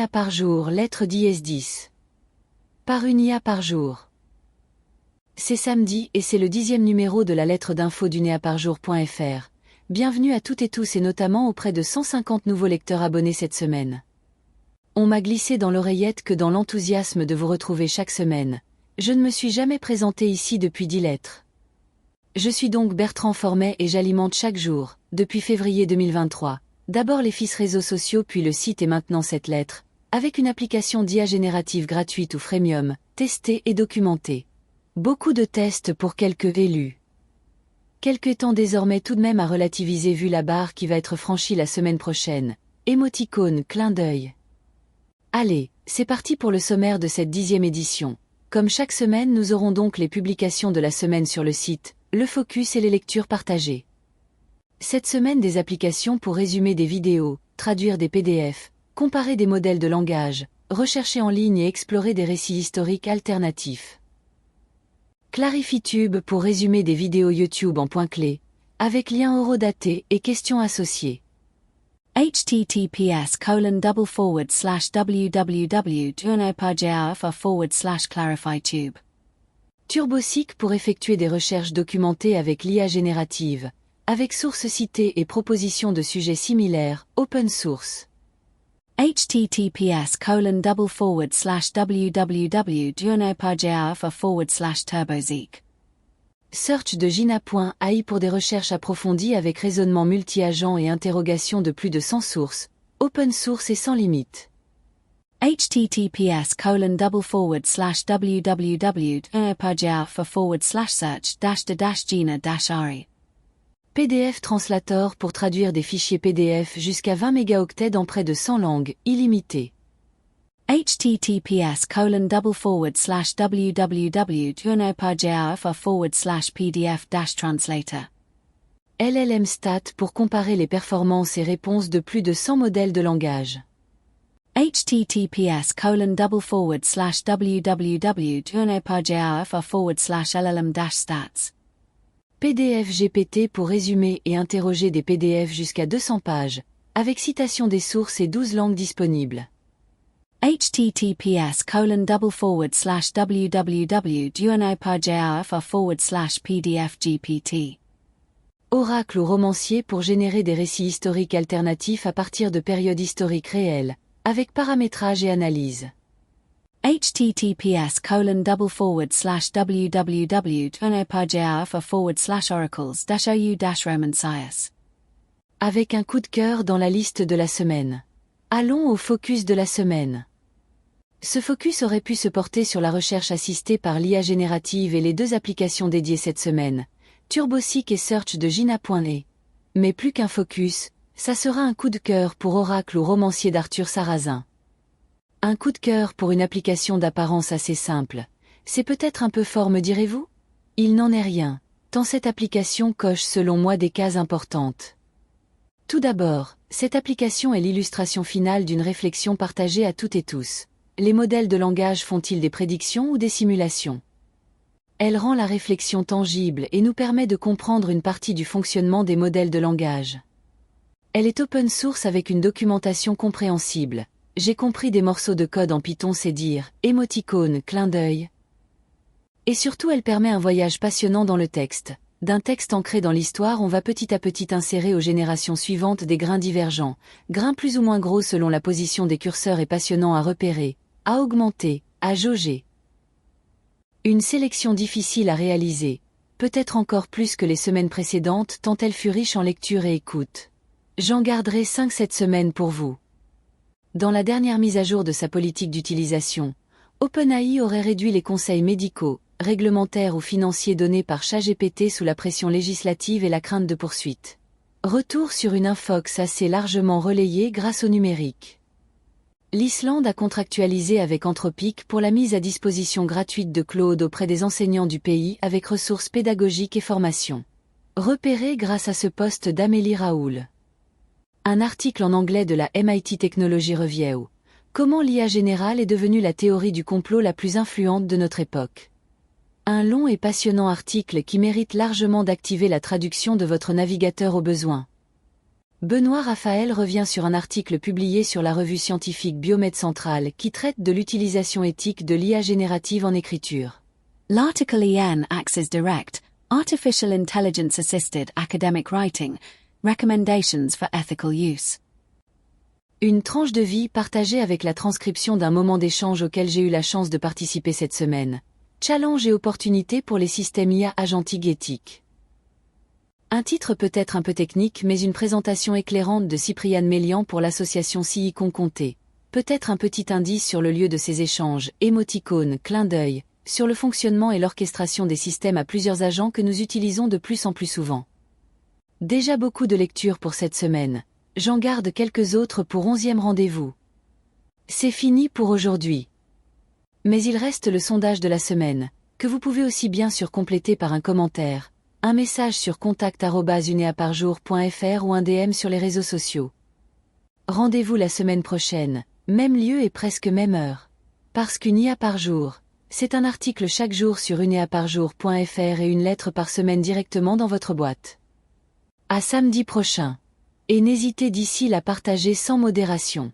IA par jour, lettre d'IS10. Par une IA par jour. C'est samedi et c'est le 10e numéro de la lettre d'info du neaparjour.fr. Bienvenue à toutes et tous et notamment auprès de 150 nouveaux lecteurs abonnés cette semaine. On m'a glissé dans l'oreillette que dans l'enthousiasme de vous retrouver chaque semaine, je ne me suis jamais présenté ici depuis 10 lettres. Je suis donc Bertrand Formet et j'alimente chaque jour, depuis février 2023, d'abord les fils réseaux sociaux puis le site et maintenant cette lettre, avec une application d'IA générative gratuite ou freemium, testée et documentée. Beaucoup de tests pour quelques élus. Quelques temps désormais tout de même à relativiser vu la barre qui va être franchie la semaine prochaine. Émoticône, clin d'œil. Allez, c'est parti pour le sommaire de cette 10e édition. Comme chaque semaine nous aurons donc les publications de la semaine sur le site, le focus et les lectures partagées. Cette semaine des applications pour résumer des vidéos, traduire des PDF, comparer des modèles de langage, rechercher en ligne et explorer des récits historiques alternatifs. Clarifitube pour résumer des vidéos YouTube en points clés, avec liens horodatés et questions associées. https://www.tuneopageaf/clarifytube. TurboSeek pour effectuer des recherches documentées avec l'IA générative, avec sources citées et propositions de sujets similaires, open source. https://www.tuneopageaf/turboseek. Search de Gina.ai pour des recherches approfondies avec raisonnement multi-agent et interrogation de plus de 100 sources, open source et sans limite. https://www.tuneopageaf/search-de-gina-ari. PDF Translator pour traduire des fichiers PDF jusqu'à 20 mégaoctets dans près de 100 langues, illimité. https://www.tuneopageaf/pdf-translator. LLM Stat pour comparer les performances et réponses de plus de 100 modèles de langage. https://www.tuneopageaf/llm-stats. PDF GPT pour résumer et interroger des PDF jusqu'à 200 pages, avec citation des sources et 12 langues disponibles. https://www.tuneopageaf/pdf-gpt. Oracle ou romancier pour générer des récits historiques alternatifs à partir de périodes historiques réelles, avec paramétrage et analyse. https://www.tuneopageaf/oracles-ou-roman-sias. Avec un coup de cœur dans la liste de la semaine. Allons au focus de la semaine. Ce focus aurait pu se porter sur la recherche assistée par l'IA générative et les deux applications dédiées cette semaine, TurboSeek et Search de Gina.ai. Mais plus qu'un focus, ça sera un coup de cœur pour Oracle ou romancier d'Arthur Sarrazin. Un coup de cœur pour une application d'apparence assez simple. C'est peut-être un peu fort me direz-vous? Il n'en est rien, tant cette application coche selon moi des cases importantes. Tout d'abord, cette application est l'illustration finale d'une réflexion partagée à toutes et tous. Les modèles de langage font-ils des prédictions ou des simulations? Elle rend la réflexion tangible et nous permet de comprendre une partie du fonctionnement des modèles de langage. Elle est open source avec une documentation compréhensible. J'ai compris des morceaux de code en Python, c'est dire, émoticône, clin d'œil. Et surtout elle permet un voyage passionnant dans le texte. D'un texte ancré dans l'histoire on va petit à petit insérer aux générations suivantes des grains divergents, grains plus ou moins gros selon la position des curseurs et passionnants à repérer, à augmenter, à jauger. Une sélection difficile à réaliser, peut-être encore plus que les semaines précédentes tant elle fut riche en lecture et écoute. J'en garderai 5 cette semaine pour vous. Dans la dernière mise à jour de sa politique d'utilisation, OpenAI aurait réduit les conseils médicaux, réglementaires ou financiers donnés par ChatGPT sous la pression législative et la crainte de poursuite. Retour sur une infox assez largement relayée grâce au numérique. L'Islande a contractualisé avec Anthropic pour la mise à disposition gratuite de Claude auprès des enseignants du pays avec ressources pédagogiques et formation. Repéré grâce à ce poste d'Amélie Raoul. Un article en anglais de la MIT Technology Review. Comment l'IA générale est devenue la théorie du complot la plus influente de notre époque. Un long et passionnant article qui mérite largement d'activer la traduction de votre navigateur au besoin. Benoît Raphaël revient sur un article publié sur la revue scientifique Biomed Central qui traite de l'utilisation éthique de l'IA générative en écriture. L'article IAN Access Direct, Artificial Intelligence Assisted Academic Writing, Recommendations for Ethical Use. Une tranche de vie partagée avec la transcription d'un moment d'échange auquel j'ai eu la chance de participer cette semaine. Challenge et opportunités pour les systèmes IA agentiques éthiques. Un titre peut-être un peu technique mais une présentation éclairante de Cypriane Mélian pour l'association Silicon Comté. Peut-être un petit indice sur le lieu de ces échanges, émoticônes, clin d'œil, sur le fonctionnement et l'orchestration des systèmes à plusieurs agents que nous utilisons de plus en plus souvent. Déjà beaucoup de lectures pour cette semaine. J'en garde quelques autres pour 11e rendez-vous. C'est fini pour aujourd'hui. Mais il reste le sondage de la semaine, que vous pouvez aussi bien compléter par un commentaire, un message sur contact@uneaparjour.fr ou un DM sur les réseaux sociaux. Rendez-vous la semaine prochaine, même lieu et presque même heure. Parce qu'une IA par jour, c'est un article chaque jour sur uneaparjour.fr et une lettre par semaine directement dans votre boîte. À samedi prochain. Et n'hésitez d'ici à partager sans modération.